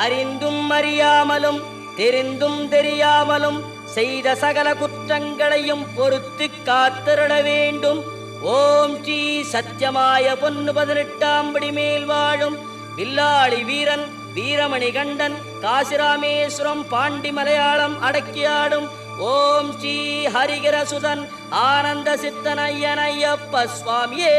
அறிந்தும் அறியாமலும் தெரிந்தும் தெரியாமலும் செய்த சகல குற்றங்களையும் பொறுத்து காத்திருட வேண்டும். ஓம் ஸ்ரீ சத்தியமாய பொன்னு 18ஆம் படி மேல் வாழும் வில்லாளி வீரன் வீரமணி கண்டன் காசிராமேஸ்வரம் பாண்டி மலையாளம் அடக்கியாடும் ஓம் ஸ்ரீ ஹரிகரசுதன் ஆனந்த சித்தனையனையப்ப சுவாமியே.